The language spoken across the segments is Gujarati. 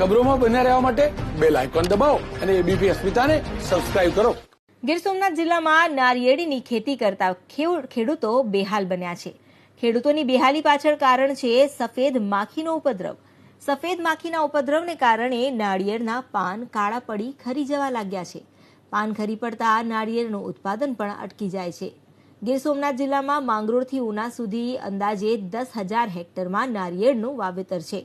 ખબરોમાં બન્યા રહેવા માટે બેલ આઇકોન દબાવો અને એબીપી અસ્મિતાને સબસ્ક્રાઇબ કરો। ગીર સોમનાથ જિલ્લામાં નારિયેળીની ખેતી કરતા ખેડૂતો બેહાલ બન્યા છે। ખેડૂતોની બેહાલી પાછળ કારણ છે સફેદ માખીનો ઉપદ્રવ। સફેદ માખીના ઉપદ્રવને કારણે નાળિયેરના પાન કાળા પડી ખરી જવા લાગ્યા છે। પાન ખરી પડતા નાળિયેરનું ઉત્પાદન પણ અટકી જાય છે। ગીર સોમનાથ જિલ્લામાં માંગરોળથી ઉના સુધી અંદાજે 10,000 હેક્ટરમાં નારિયેળનું વાવેતર છે।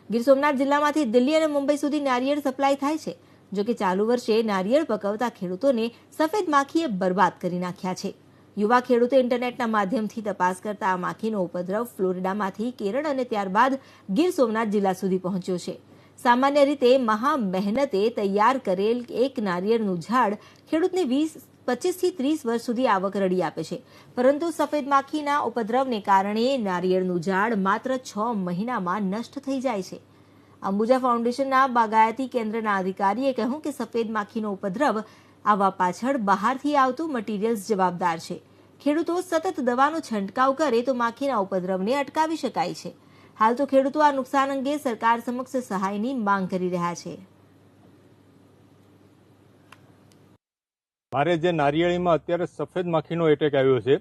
ગીર સોમનાથ જિલ્લામાંથી દિલ્હી અને મુંબઈ સુધી નારિયેળ સપ્લાય થાય છે। જો કે ચાલુ વર્ષે નારિયેળ પકવતા ખેડૂતોને સફેદ માખીએ બરબાદ કરી નાખ્યા છે। યુવા ખેડૂતો ઇન્ટરનેટના માધ્યમથી તપાસ કરતા આ માખીનો ઉપદ્રવ ફ્લોરિડામાંથી કેરળ અને ત્યારબાદ ગીર સોમનાથ જિલ્લા સુધી પહોંચ્યો છે। સામાન્ય રીતે મહા મહેનતે તૈયાર કરેલ એક નારિયેળનું ઝાડ ખેડૂતને 25 થી 30 વર્ષ સુધી આવક રડી આપે છે, પરંતુ સફેદ માખીના ઉપદ્રવને કારણે નારિયેળનું ઝાડ માત્ર 6 મહિનામાં નષ્ટ થઈ જાય છે। અંબુજા ફાઉન્ડેશનના બાગાયતી કેન્દ્રના અધિકારીએ કહ્યું કે સફેદ માખીનો ઉપદ્રવ આવવા પાછળ બહારથી આવતું મટીરિયલ્સ જવાબદાર છે। ખેડૂતો સતત દવાનો છંટકાવ કરે તો માખીના ઉપદ્રવને અટકાવી શકાય છે। હાલ તો ખેડૂતો આ નુકસાન અંગે સરકાર સમક્ષ સહાયની માંગ કરી રહ્યા છે। મારે જે નારિયેળીમાં અત્યારે સફેદ માખીનો એટેક આવ્યો છે,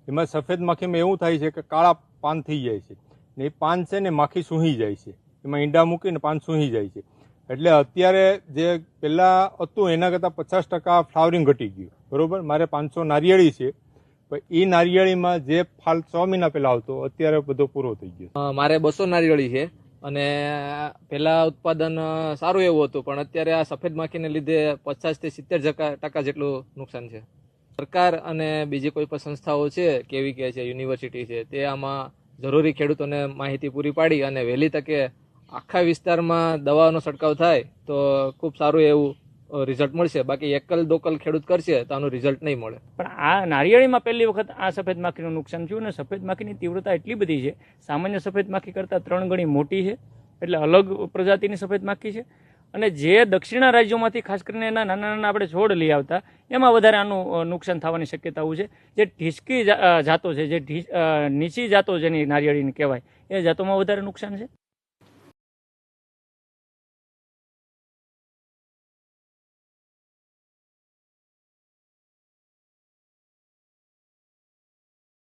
એમાં સફેદ માખીમાં એવું થાય છે કે કાળા પાન થઈ જાય છે ને એ પાન છે ને માખી સૂંઘી જાય છે, એમાં ઈંડા મૂકીને પાન સૂંઘી જાય છે। એટલે અત્યારે જે પહેલાં હતું એના કરતાં 50% ફ્લાવરિંગ ઘટી ગયું, બરોબર। મારે 500 નારિયેળી છે, પણ એ નારિયેળીમાં જે ફાલ 6 મહિના પહેલાં આવતો અત્યારે બધો પૂરો થઈ ગયો। મારે 200 નારિયેળી છે અને પહેલા ઉત્પાદન સારું એવું હતું, પણ અત્યારે આ સફેદ માખીને લીધે 50 થી 70% જેટલું નુકસાન છે। સરકાર અને બીજી કોઈ પણ સંસ્થાઓ છે, કેવીકે છે, યુનિવર્સિટી છે, તે આમાં જરૂરી ખેડૂતોને માહિતી પૂરી પાડી અને વહેલી તકે આખા વિસ્તારમાં દવાનો છંટકાવ થાય તો ખૂબ સારું એવું રિઝલ્ટ મળશે। બાકી એકલ દોકલ ખેડૂત કરશે તો આનું રિઝલ્ટ નહીં મળે। પણ આ નારિયેળીમાં પહેલી વખત આ સફેદ માખીનું નુકસાન થયું, અને સફેદ માખીની તીવ્રતા એટલી બધી છે, સામાન્ય સફેદ માખી કરતાં 3 ગણી મોટી છે, એટલે અલગ પ્રજાતિની સફેદ માખી છે। અને જે દક્ષિણના રાજ્યોમાંથી ખાસ કરીને એના નાના નાના આપણે છોડ લઈ આવતા, એમાં વધારે આનું નુકસાન થવાની શક્યતાઓ છે। જે ઢીસકી જાતો છે, જે નીચી જાતો જેની નારિયેળીની કહેવાય, એ જાતોમાં વધારે નુકસાન છે।